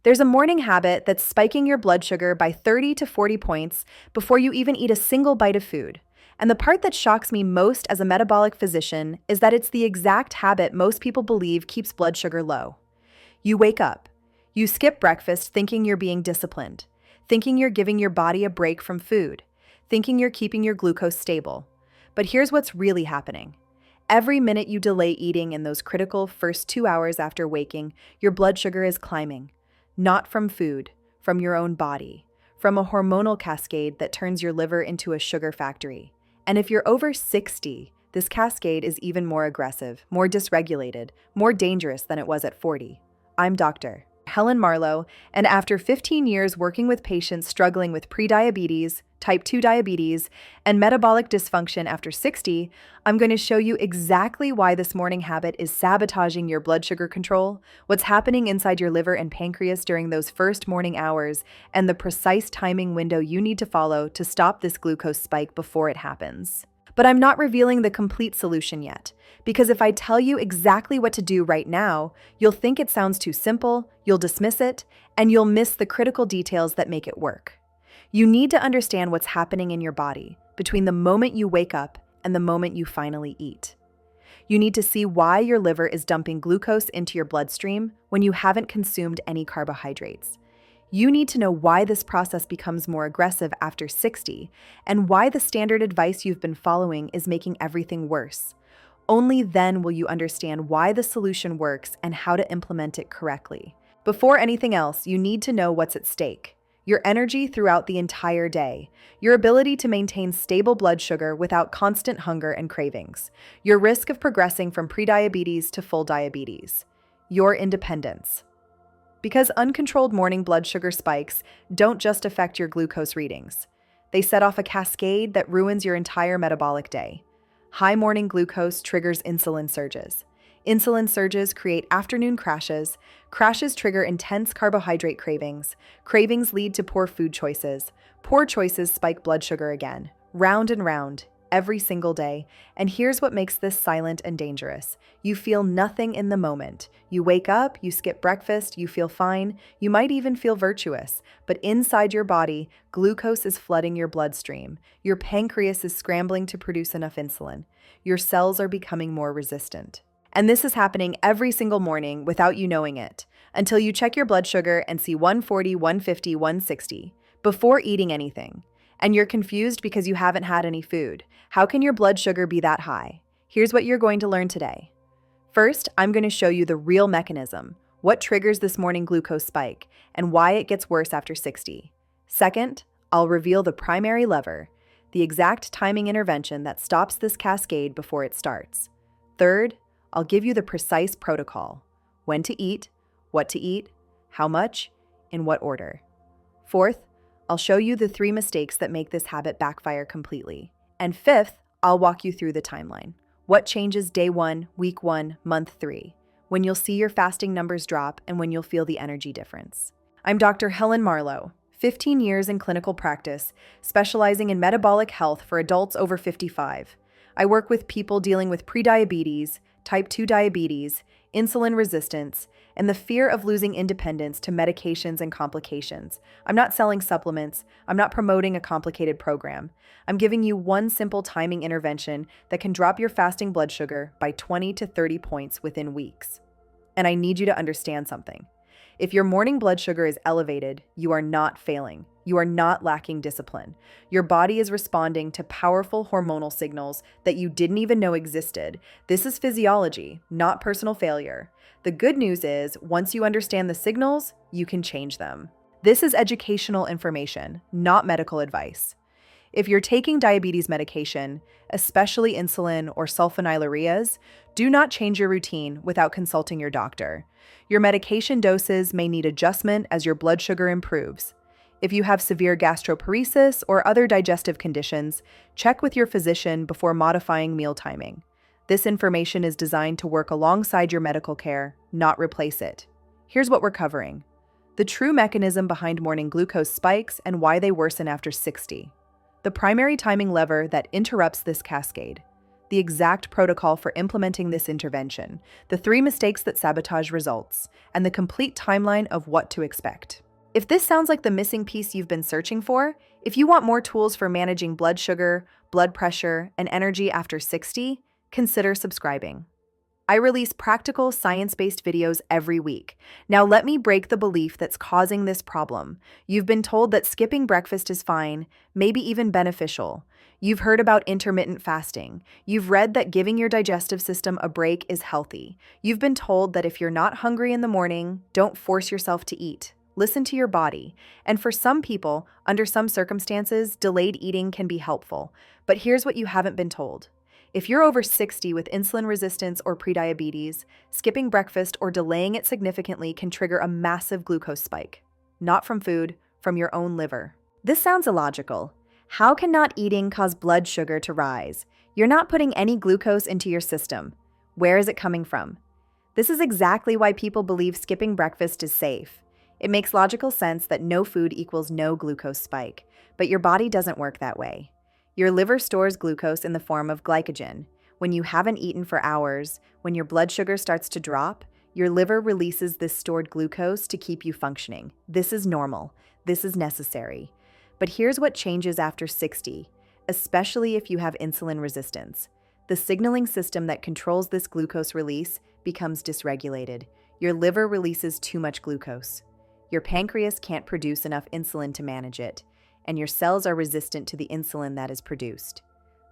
There's a morning habit that's spiking your blood sugar by 30 to 40 points before you even eat a single bite of food. And the part that shocks me most as a metabolic physician is that it's the exact habit most people believe keeps blood sugar low. You wake up. You skip breakfast thinking you're being disciplined, thinking you're giving your body a break from food, thinking you're keeping your glucose stable. But here's what's really happening. Every minute you delay eating in those critical first 2 hours after waking, your blood sugar is climbing. Not from food, from your own body, from a hormonal cascade that turns your liver into a sugar factory. And if you're over 60, this cascade is even more aggressive, more dysregulated, more dangerous than it was at 40. I'm Dr. Helen Marlowe, and after 15 years working with patients struggling with prediabetes, type 2 diabetes, and metabolic dysfunction after 60, I'm going to show you exactly why this morning habit is sabotaging your blood sugar control, what's happening inside your liver and pancreas during those first morning hours, and the precise timing window you need to follow to stop this glucose spike before it happens. But I'm not revealing the complete solution yet, because if I tell you exactly what to do right now, you'll think it sounds too simple, you'll dismiss it, and you'll miss the critical details that make it work. You need to understand what's happening in your body between the moment you wake up and the moment you finally eat. You need to see why your liver is dumping glucose into your bloodstream when you haven't consumed any carbohydrates. You need to know why this process becomes more aggressive after 60 and why the standard advice you've been following is making everything worse. Only then will you understand why the solution works and how to implement it correctly. Before anything else, you need to know what's at stake. Your energy throughout the entire day, your ability to maintain stable blood sugar without constant hunger and cravings, your risk of progressing from prediabetes to full diabetes, your independence. Because uncontrolled morning blood sugar spikes don't just affect your glucose readings. They set off a cascade that ruins your entire metabolic day. High morning glucose triggers insulin surges. Insulin surges create afternoon crashes. Crashes trigger intense carbohydrate cravings. Cravings lead to poor food choices. Poor choices spike blood sugar again. Round and round, every single day. And here's what makes this silent and dangerous. You feel nothing in the moment. You wake up, you skip breakfast, you feel fine. You might even feel virtuous. But inside your body, glucose is flooding your bloodstream. Your pancreas is scrambling to produce enough insulin. Your cells are becoming more resistant. And this is happening every single morning without you knowing it, until you check your blood sugar and see 140, 150, 160 before eating anything. And you're confused because you haven't had any food. How can your blood sugar be that high? Here's what you're going to learn today. First, I'm going to show you the real mechanism, what triggers this morning glucose spike, and why it gets worse after 60. Second, I'll reveal the primary lever, the exact timing intervention that stops this cascade before it starts. Third, I'll give you the precise protocol, when to eat, what to eat, how much, in what order. Fourth, I'll show you the 3 mistakes that make this habit backfire completely. And fifth, I'll walk you through the timeline. What changes day 1, week 1, month 3, when you'll see your fasting numbers drop and when you'll feel the energy difference. I'm Dr. Helen Marlowe, 15 years in clinical practice, specializing in metabolic health for adults over 55. I work with people dealing with prediabetes, type 2 diabetes, insulin resistance, and the fear of losing independence to medications and complications. I'm not selling supplements. I'm not promoting a complicated program. I'm giving you one simple timing intervention that can drop your fasting blood sugar by 20 to 30 points within weeks. And I need you to understand something. If your morning blood sugar is elevated, you are not failing. You are not lacking discipline. Your body is responding to powerful hormonal signals that you didn't even know existed. This is physiology, not personal failure. The good news is, once you understand the signals, you can change them. This is educational information, not medical advice. If you're taking diabetes medication, especially insulin or sulfonylureas, do not change your routine without consulting your doctor. Your medication doses may need adjustment as your blood sugar improves. If you have severe gastroparesis or other digestive conditions, check with your physician before modifying meal timing. This information is designed to work alongside your medical care, not replace it. Here's what we're covering: the true mechanism behind morning glucose spikes and why they worsen after 60. The primary timing lever that interrupts this cascade. the exact protocol for implementing this intervention, the 3 mistakes that sabotage results, and the complete timeline of what to expect. If this sounds like the missing piece you've been searching for, if you want more tools for managing blood sugar, blood pressure, and energy after 60, consider subscribing. I release practical, science-based videos every week. Now let me break the belief that's causing this problem. You've been told that skipping breakfast is fine, maybe even beneficial. You've heard about intermittent fasting. You've read that giving your digestive system a break is healthy. You've been told that if you're not hungry in the morning, don't force yourself to eat. Listen to your body. And for some people, under some circumstances, delayed eating can be helpful. But here's what you haven't been told. If you're over 60 with insulin resistance or prediabetes, skipping breakfast or delaying it significantly can trigger a massive glucose spike. Not from food, from your own liver. This sounds illogical. How can not eating cause blood sugar to rise? You're not putting any glucose into your system. Where is it coming from? This is exactly why people believe skipping breakfast is safe. It makes logical sense that no food equals no glucose spike, but your body doesn't work that way. Your liver stores glucose in the form of glycogen. When you haven't eaten for hours, when your blood sugar starts to drop, your liver releases this stored glucose to keep you functioning. This is normal. This is necessary. But here's what changes after 60, especially if you have insulin resistance. The signaling system that controls this glucose release becomes dysregulated. Your liver releases too much glucose. Your pancreas can't produce enough insulin to manage it, and your cells are resistant to the insulin that is produced.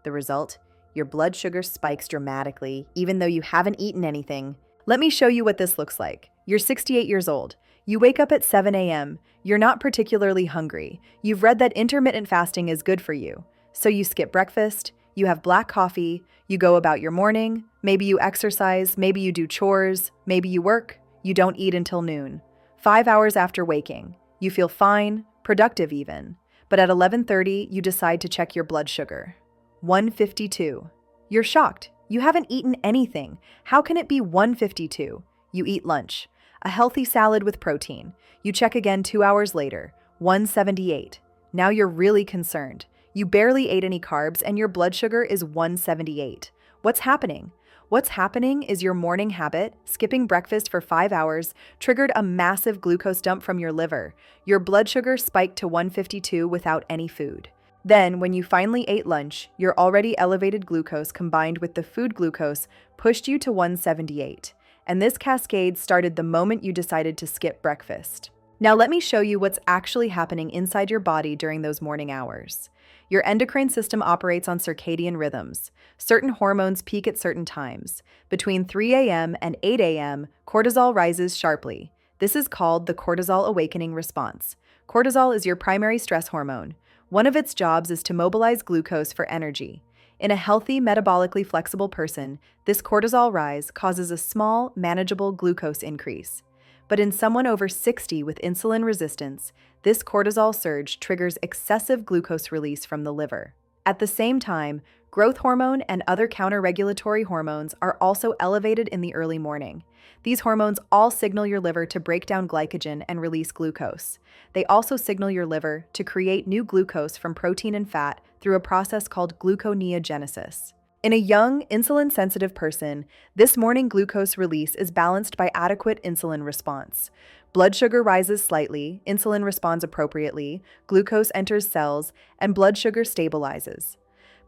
The result? Your blood sugar spikes dramatically, even though you haven't eaten anything. Let me show you what this looks like. You're 68 years old. You wake up at 7 a.m. You're not particularly hungry. You've read that intermittent fasting is good for you. So you skip breakfast, you have black coffee, you go about your morning, maybe you exercise, maybe you do chores, maybe you work, you don't eat until noon. 5 hours after waking, you feel fine, productive even. But at 11:30, you decide to check your blood sugar. 152. You're shocked. You haven't eaten anything. How can it be 152? You eat lunch, a healthy salad with protein. You check again 2 hours later, 178. Now you're really concerned. You barely ate any carbs and your blood sugar is 178. What's happening? What's happening is your morning habit, skipping breakfast for 5 hours, triggered a massive glucose dump from your liver. Your blood sugar spiked to 152 without any food. Then, when you finally ate lunch, your already elevated glucose combined with the food glucose pushed you to 178. And this cascade started the moment you decided to skip breakfast. Now let me show you what's actually happening inside your body during those morning hours. Your endocrine system operates on circadian rhythms. Certain hormones peak at certain times. Between 3 a.m. and 8 a.m., cortisol rises sharply. This is called the cortisol awakening response. Cortisol is your primary stress hormone. One of its jobs is to mobilize glucose for energy. In a healthy, metabolically flexible person, this cortisol rise causes a small, manageable glucose increase. But in someone over 60 with insulin resistance, this cortisol surge triggers excessive glucose release from the liver. At the same time, growth hormone and other counter-regulatory hormones are also elevated in the early morning. These hormones all signal your liver to break down glycogen and release glucose. They also signal your liver to create new glucose from protein and fat through a process called gluconeogenesis. In a young, insulin-sensitive person, this morning glucose release is balanced by adequate insulin response. Blood sugar rises slightly, insulin responds appropriately, glucose enters cells, and blood sugar stabilizes.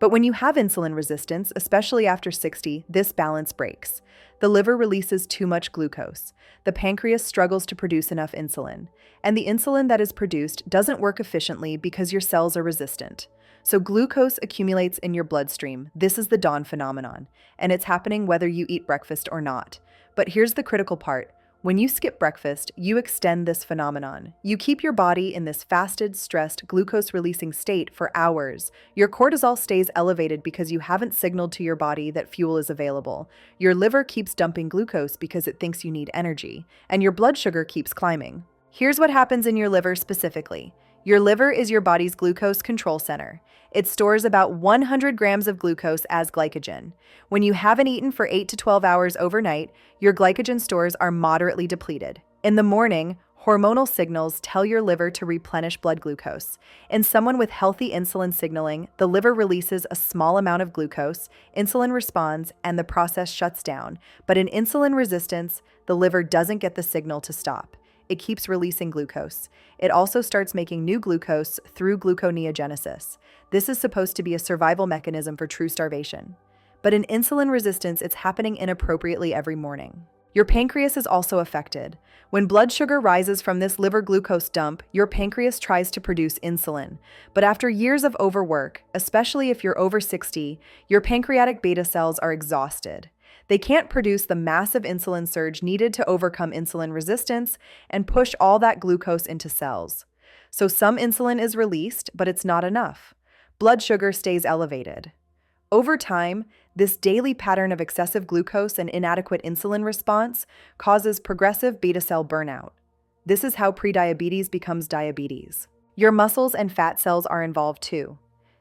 But when you have insulin resistance, especially after 60, this balance breaks. The liver releases too much glucose. The pancreas struggles to produce enough insulin. And the insulin that is produced doesn't work efficiently because your cells are resistant. So glucose accumulates in your bloodstream. This is the dawn phenomenon, and it's happening whether you eat breakfast or not. But here's the critical part. When you skip breakfast, you extend this phenomenon. You keep your body in this fasted, stressed, glucose-releasing state for hours. Your cortisol stays elevated because you haven't signaled to your body that fuel is available. Your liver keeps dumping glucose because it thinks you need energy, and your blood sugar keeps climbing. Here's what happens in your liver specifically. Your liver is your body's glucose control center. It stores about 100 grams of glucose as glycogen. When you haven't eaten for 8 to 12 hours overnight, your glycogen stores are moderately depleted. In the morning, Hormonal signals tell your liver to replenish blood glucose. In someone with healthy insulin signaling, the liver releases a small amount of glucose, insulin responds, and the process shuts down. But in insulin resistance, the liver doesn't get the signal to stop. It keeps releasing glucose. It also starts making new glucose through gluconeogenesis. This is supposed to be a survival mechanism for true starvation. But in insulin resistance, it's happening inappropriately every morning. Your pancreas is also affected. When blood sugar rises from this liver glucose dump, your pancreas tries to produce insulin. But after years of overwork, especially if you're over 60, your pancreatic beta cells are exhausted. They can't produce the massive insulin surge needed to overcome insulin resistance and push all that glucose into cells. So some insulin is released, but it's not enough. Blood sugar stays elevated. Over time, this daily pattern of excessive glucose and inadequate insulin response causes progressive beta cell burnout. This is how prediabetes becomes diabetes. Your muscles and fat cells are involved too.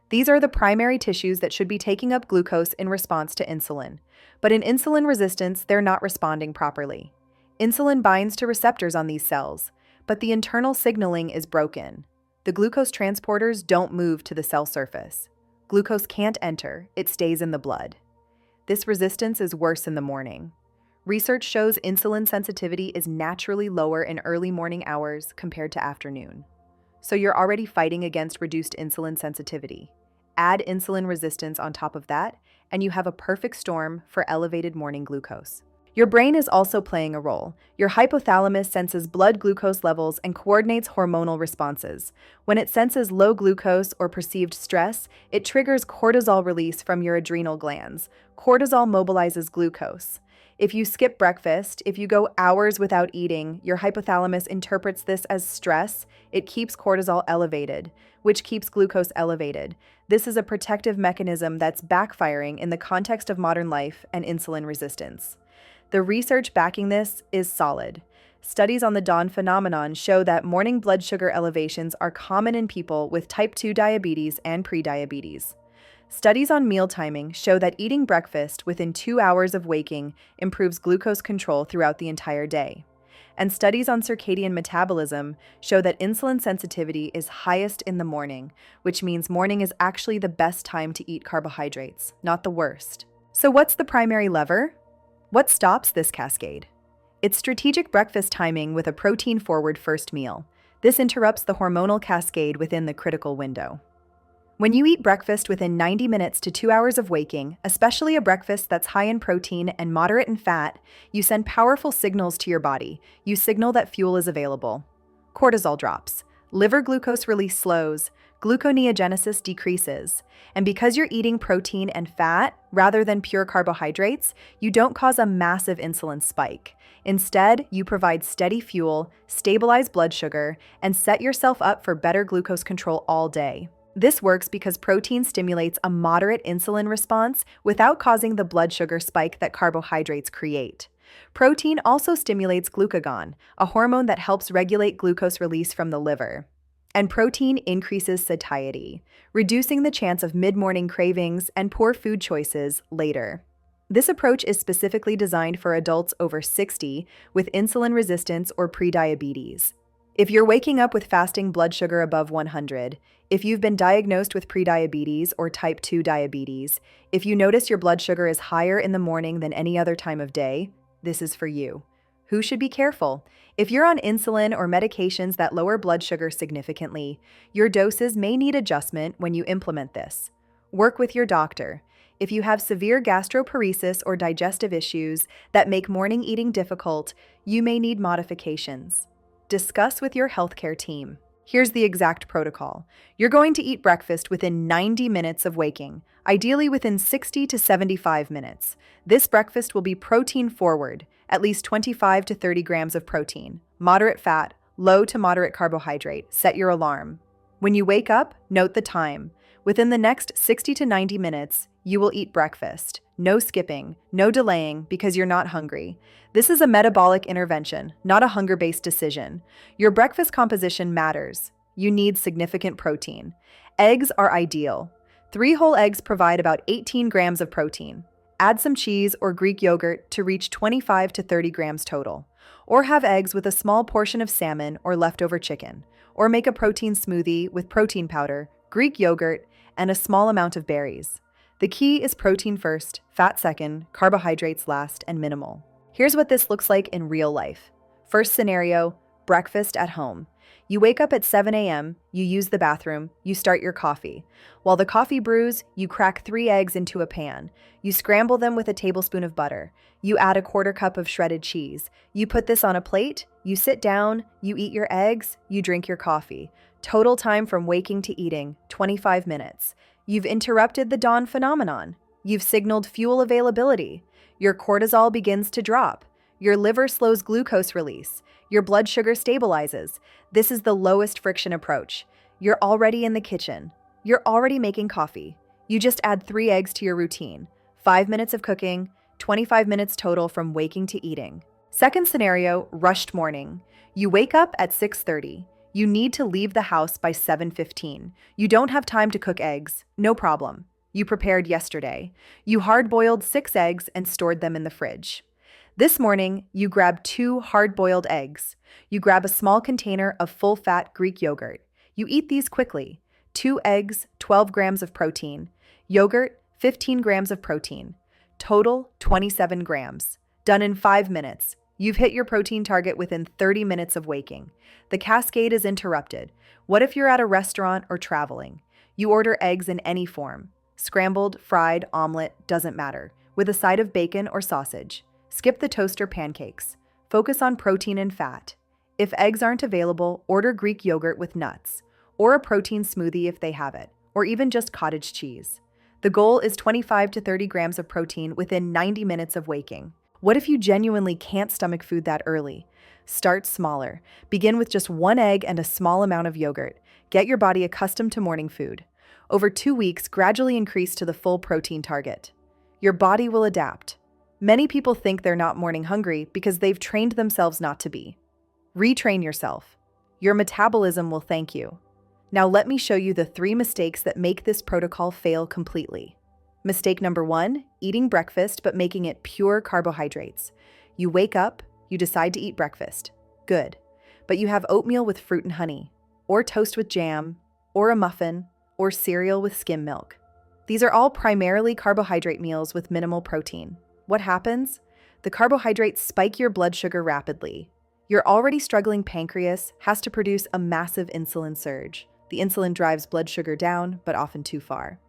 These are the primary tissues that should be taking up glucose in response to insulin. But in insulin resistance, they're not responding properly. Insulin binds to receptors on these cells, but the internal signaling is broken. The glucose transporters don't move to the cell surface. Glucose can't enter, it stays in the blood. This resistance is worse in the morning. Research shows insulin sensitivity is naturally lower in early morning hours compared to afternoon. So you're already fighting against reduced insulin sensitivity. Add insulin resistance on top of that, and you have a perfect storm for elevated morning glucose. Your brain is also playing a role. Your hypothalamus senses blood glucose levels and coordinates hormonal responses. When it senses low glucose or perceived stress, it triggers cortisol release from your adrenal glands. Cortisol mobilizes glucose. If you skip breakfast, if you go hours without eating, your hypothalamus interprets this as stress. It keeps cortisol elevated, which keeps glucose elevated. This is a protective mechanism that's backfiring in the context of modern life and insulin resistance. The research backing this is solid. Studies on the dawn phenomenon show that morning blood sugar elevations are common in people with type 2 diabetes and prediabetes. Studies on meal timing show that eating breakfast within 2 hours of waking improves glucose control throughout the entire day. And studies on circadian metabolism show that insulin sensitivity is highest in the morning, which means morning is actually the best time to eat carbohydrates, not the worst. So what's the primary lever? What stops this cascade? It's strategic breakfast timing with a protein-forward first meal. This interrupts the hormonal cascade within the critical window. When you eat breakfast within 90 minutes to 2 hours of waking, especially a breakfast that's high in protein and moderate in fat, you send powerful signals to your body. You signal that fuel is available. Cortisol drops. Liver glucose release slows. Gluconeogenesis decreases. And because you're eating protein and fat rather than pure carbohydrates, you don't cause a massive insulin spike. Instead, you provide steady fuel, stabilize blood sugar, and set yourself up for better glucose control all day. This works because protein stimulates a moderate insulin response without causing the blood sugar spike that carbohydrates create. Protein also stimulates glucagon, a hormone that helps regulate glucose release from the liver. And protein increases satiety, reducing the chance of mid-morning cravings and poor food choices later. This approach is specifically designed for adults over 60 with insulin resistance or prediabetes. If you're waking up with fasting blood sugar above 100, if you've been diagnosed with prediabetes or type 2 diabetes, if you notice your blood sugar is higher in the morning than any other time of day, this is for you. Who should be careful? If you're on insulin or medications that lower blood sugar significantly, your doses may need adjustment when you implement this. Work with your doctor. If you have severe gastroparesis or digestive issues that make morning eating difficult, you may need modifications. Discuss with your healthcare team. Here's the exact protocol. You're going to eat breakfast within 90 minutes of waking, ideally within 60 to 75 minutes. This breakfast will be protein forward, at least 25 to 30 grams of protein, moderate fat, low to moderate carbohydrate. Set your alarm. When you wake up, note the time. Within the next 60 to 90 minutes, you will eat breakfast. No skipping, no delaying because you're not hungry. This is a metabolic intervention, not a hunger-based decision. Your breakfast composition matters. You need significant protein. Eggs are ideal. 3 whole eggs provide about 18 grams of protein. Add some cheese or Greek yogurt to reach 25 to 30 grams total. Or have eggs with a small portion of salmon or leftover chicken. Or make a protein smoothie with protein powder, Greek yogurt, and a small amount of berries. The key is protein first, fat second, carbohydrates last, and minimal. Here's what this looks like in real life. First scenario, breakfast at home. You wake up at 7 a.m., you use the bathroom, you start your coffee. While the coffee brews, you crack 3 eggs into a pan. You scramble them with a tablespoon of butter. You add a quarter cup of shredded cheese. You put this on a plate, you sit down, you eat your eggs, you drink your coffee. Total time from waking to eating, 25 minutes. You've interrupted the dawn phenomenon. You've signaled fuel availability. Your cortisol begins to drop. Your liver slows glucose release. Your blood sugar stabilizes. This is the lowest friction approach. You're already in the kitchen. You're already making coffee. You just add 3 eggs to your routine. 5 minutes of cooking, 25 minutes total from waking to eating. Second scenario, rushed morning. You wake up at 6:30. You need to leave the house by 7:15. You don't have time to cook eggs. No problem. You prepared yesterday. You hard-boiled 6 eggs and stored them in the fridge. This morning, you grab 2 hard-boiled eggs. You grab a small container of full-fat Greek yogurt. You eat these quickly. 2 eggs, 12 grams of protein. Yogurt, 15 grams of protein. Total, 27 grams. Done in 5 minutes. You've hit your protein target within 30 minutes of waking. The cascade is interrupted. What if you're at a restaurant or traveling? You order eggs in any form. Scrambled, fried, omelet, doesn't matter. With a side of bacon or sausage. Skip the toast or pancakes. Focus on protein and fat. If eggs aren't available, order Greek yogurt with nuts, or a protein smoothie if they have it, or even just cottage cheese. The goal is 25 to 30 grams of protein within 90 minutes of waking. What if you genuinely can't stomach food that early? Start smaller. Begin with just 1 egg and a small amount of yogurt. Get your body accustomed to morning food. Over 2 weeks, gradually increase to the full protein target. Your body will adapt. Many people think they're not morning hungry because they've trained themselves not to be. Retrain yourself. Your metabolism will thank you. Now let me show you the 3 mistakes that make this protocol fail completely. Mistake number 1, eating breakfast but making it pure carbohydrates. You wake up, you decide to eat breakfast. Good. But you have oatmeal with fruit and honey, or toast with jam, or a muffin, or cereal with skim milk. These are all primarily carbohydrate meals with minimal protein. What happens? The carbohydrates spike your blood sugar rapidly. Your already struggling pancreas has to produce a massive insulin surge. The insulin drives blood sugar down, but often too far.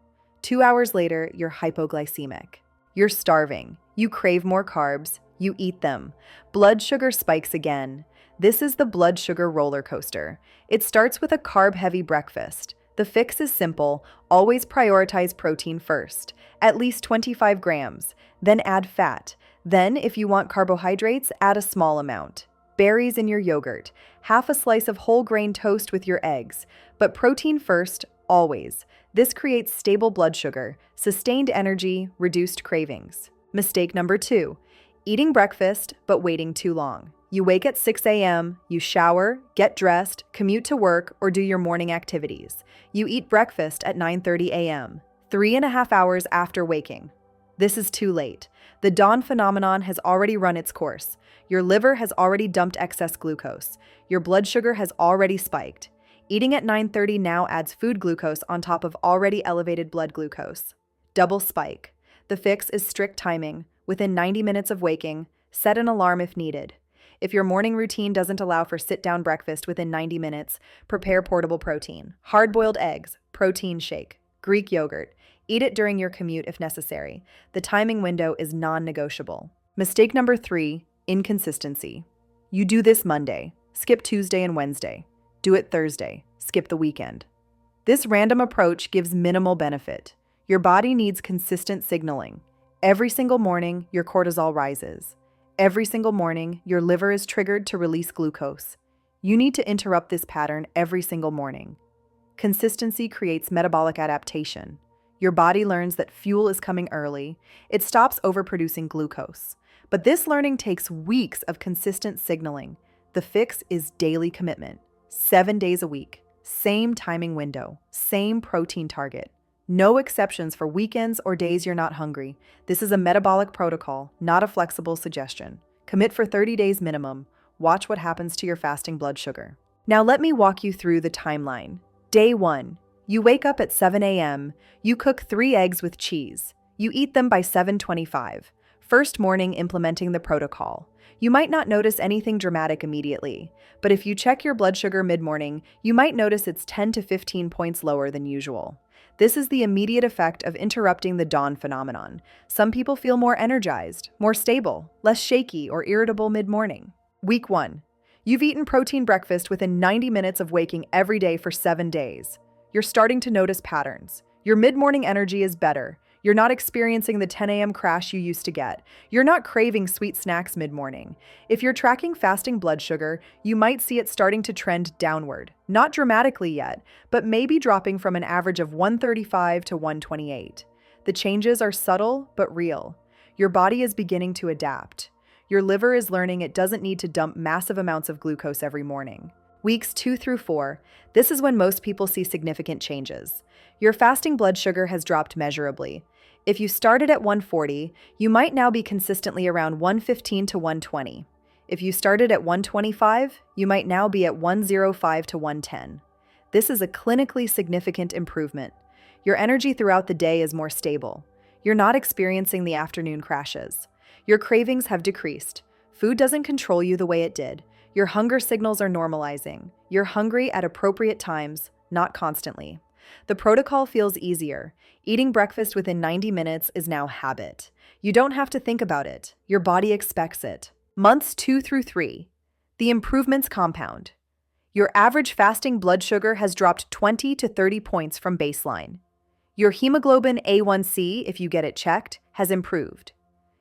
2 hours later, you're hypoglycemic. You're starving. You crave more carbs. You eat them. Blood sugar spikes again. This is the blood sugar roller coaster. It starts with a carb-heavy breakfast. The fix is simple. Always prioritize protein first, at least 25 grams. Then add fat. Then, if you want carbohydrates, add a small amount. Berries in your yogurt. Half a slice of whole grain toast with your eggs. But protein first, always. This creates stable blood sugar, sustained energy, reduced cravings. Mistake number 2, eating breakfast but waiting too long. You wake at 6 a.m., you shower, get dressed, commute to work, or do your morning activities. You eat breakfast at 9:30 a.m., 3.5 hours after waking. This is too late. The dawn phenomenon has already run its course. Your liver has already dumped excess glucose. Your blood sugar has already spiked. Eating at 9:30 now adds food glucose on top of already elevated blood glucose. Double spike. The fix is strict timing. Within 90 minutes of waking, set an alarm if needed. If your morning routine doesn't allow for sit-down breakfast within 90 minutes, prepare portable protein. Hard-boiled eggs, protein shake, Greek yogurt. Eat it during your commute if necessary. The timing window is non-negotiable. Mistake number 3, inconsistency. You do this Monday, skip Tuesday and Wednesday. Do it Thursday, skip the weekend. This random approach gives minimal benefit. Your body needs consistent signaling. Every single morning, your cortisol rises. Every single morning, your liver is triggered to release glucose. You need to interrupt this pattern every single morning. Consistency creates metabolic adaptation. Your body learns that fuel is coming early. It stops overproducing glucose. But this learning takes weeks of consistent signaling. The fix is daily commitment. 7 days a week. Same timing window. Same protein target. No exceptions for weekends or days you're not hungry. This is a metabolic protocol, not a flexible suggestion. Commit for 30 days minimum. Watch what happens to your fasting blood sugar. Now let me walk you through the timeline. Day 1. You wake up at 7 a.m. You cook 3 eggs with cheese. You eat them by 7:25. First morning implementing the protocol. You might not notice anything dramatic immediately, but if you check your blood sugar mid-morning, you might notice it's 10 to 15 points lower than usual. This is the immediate effect of interrupting the dawn phenomenon. Some people feel more energized, more stable, less shaky or irritable mid-morning. Week 1. You've eaten protein breakfast within 90 minutes of waking every day for 7 days. You're starting to notice patterns. Your mid-morning energy is better. You're not experiencing the 10 a.m. crash you used to get. You're not craving sweet snacks mid-morning. If you're tracking fasting blood sugar, you might see it starting to trend downward. Not dramatically yet, but maybe dropping from an average of 135 to 128. The changes are subtle but real. Your body is beginning to adapt. Your liver is learning it doesn't need to dump massive amounts of glucose every morning. Weeks 2 through 4, this is when most people see significant changes. Your fasting blood sugar has dropped measurably. If you started at 140, you might now be consistently around 115 to 120. If you started at 125, you might now be at 105 to 110. This is a clinically significant improvement. Your energy throughout the day is more stable. You're not experiencing the afternoon crashes. Your cravings have decreased. Food doesn't control you the way it did. Your hunger signals are normalizing. You're hungry at appropriate times, not constantly. The protocol feels easier. Eating breakfast within 90 minutes is now habit. You don't have to think about it. Your body expects it. Months 2 through 3. The improvements compound. Your average fasting blood sugar has dropped 20 to 30 points from baseline. Your hemoglobin A1C, if you get it checked, has improved.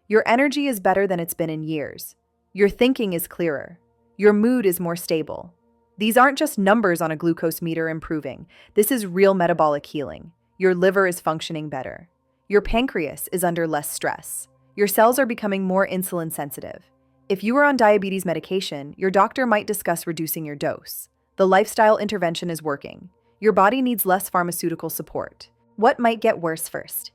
Your energy is better than it's been in years. Your thinking is clearer. Your mood is more stable. These aren't just numbers on a glucose meter improving. This is real metabolic healing. Your liver is functioning better. Your pancreas is under less stress. Your cells are becoming more insulin sensitive. If you are on diabetes medication, your doctor might discuss reducing your dose. The lifestyle intervention is working. Your body needs less pharmaceutical support. What might get worse first?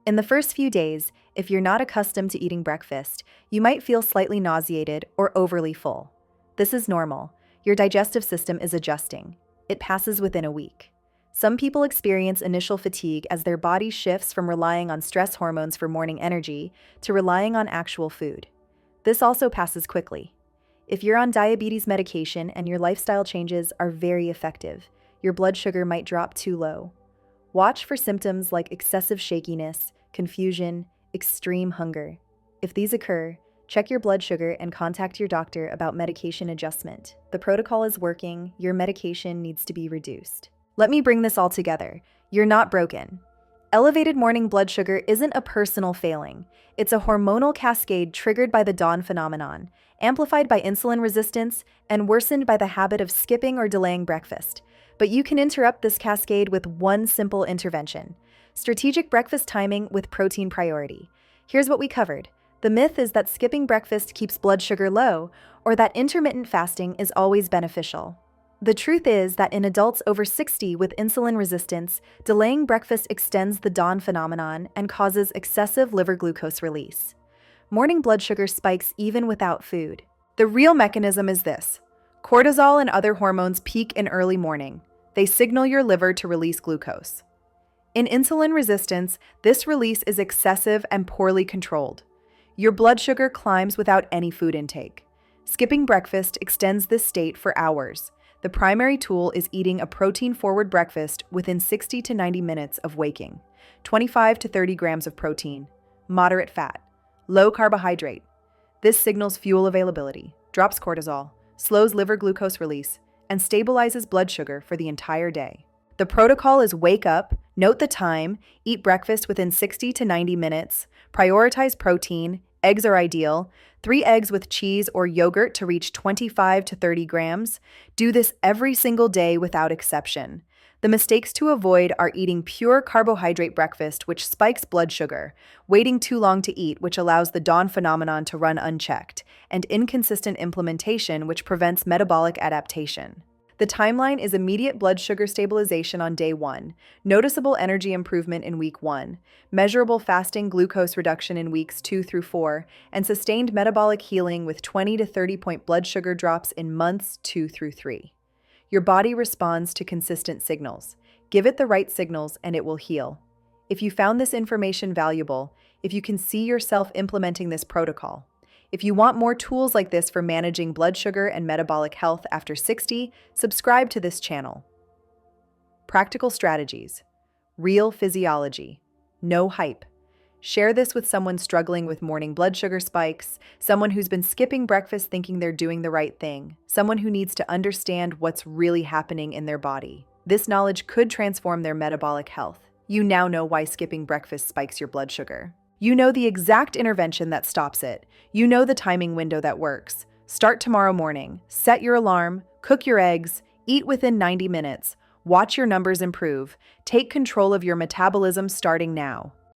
In the first few days, if you're not accustomed to eating breakfast, you might feel slightly nauseated or overly full. This is normal. Your digestive system is adjusting. It passes within a week. Some people experience initial fatigue as their body shifts from relying on stress hormones for morning energy to relying on actual food. This also passes quickly. If you're on diabetes medication and your lifestyle changes are very effective, your blood sugar might drop too low. Watch for symptoms like excessive shakiness, confusion, extreme hunger. If these occur, check your blood sugar and contact your doctor about medication adjustment. The protocol is working, your medication needs to be reduced. Let me bring this all together. You're not broken. Elevated morning blood sugar isn't a personal failing. It's a hormonal cascade triggered by the dawn phenomenon, amplified by insulin resistance, and worsened by the habit of skipping or delaying breakfast. But you can interrupt this cascade with one simple intervention: strategic breakfast timing with protein priority. Here's what we covered. The myth is that skipping breakfast keeps blood sugar low, or that intermittent fasting is always beneficial. The truth is that in adults over 60 with insulin resistance, delaying breakfast extends the dawn phenomenon and causes excessive liver glucose release. Morning blood sugar spikes even without food. The real mechanism is this: cortisol and other hormones peak in early morning. They signal your liver to release glucose. In insulin resistance, this release is excessive and poorly controlled. Your blood sugar climbs without any food intake. Skipping breakfast extends this state for hours. The primary tool is eating a protein-forward breakfast within 60 to 90 minutes of waking. 25 to 30 grams of protein, moderate fat, low carbohydrate. This signals fuel availability, drops cortisol, slows liver glucose release, and stabilizes blood sugar for the entire day. The protocol is wake up, note the time, eat breakfast within 60 to 90 minutes, prioritize protein, eggs are ideal, 3 eggs with cheese or yogurt to reach 25 to 30 grams. Do this every single day without exception. The mistakes to avoid are eating pure carbohydrate breakfast, which spikes blood sugar, waiting too long to eat, which allows the dawn phenomenon to run unchecked, and inconsistent implementation, which prevents metabolic adaptation. The timeline is immediate blood sugar stabilization on day 1, noticeable energy improvement in week 1, measurable fasting glucose reduction in weeks 2 through 4, and sustained metabolic healing with 20 to 30-point blood sugar drops in months 2 through 3. Your body responds to consistent signals. Give it the right signals and it will heal. If you found this information valuable, if you can see yourself implementing this protocol, if you want more tools like this for managing blood sugar and metabolic health after 60, subscribe to this channel. Practical strategies. Real physiology. No hype. Share this with someone struggling with morning blood sugar spikes, someone who's been skipping breakfast thinking they're doing the right thing, someone who needs to understand what's really happening in their body. This knowledge could transform their metabolic health. You now know why skipping breakfast spikes your blood sugar. You know the exact intervention that stops it. You know the timing window that works. Start tomorrow morning. Set your alarm, cook your eggs, eat within 90 minutes. Watch your numbers improve. Take control of your metabolism starting now.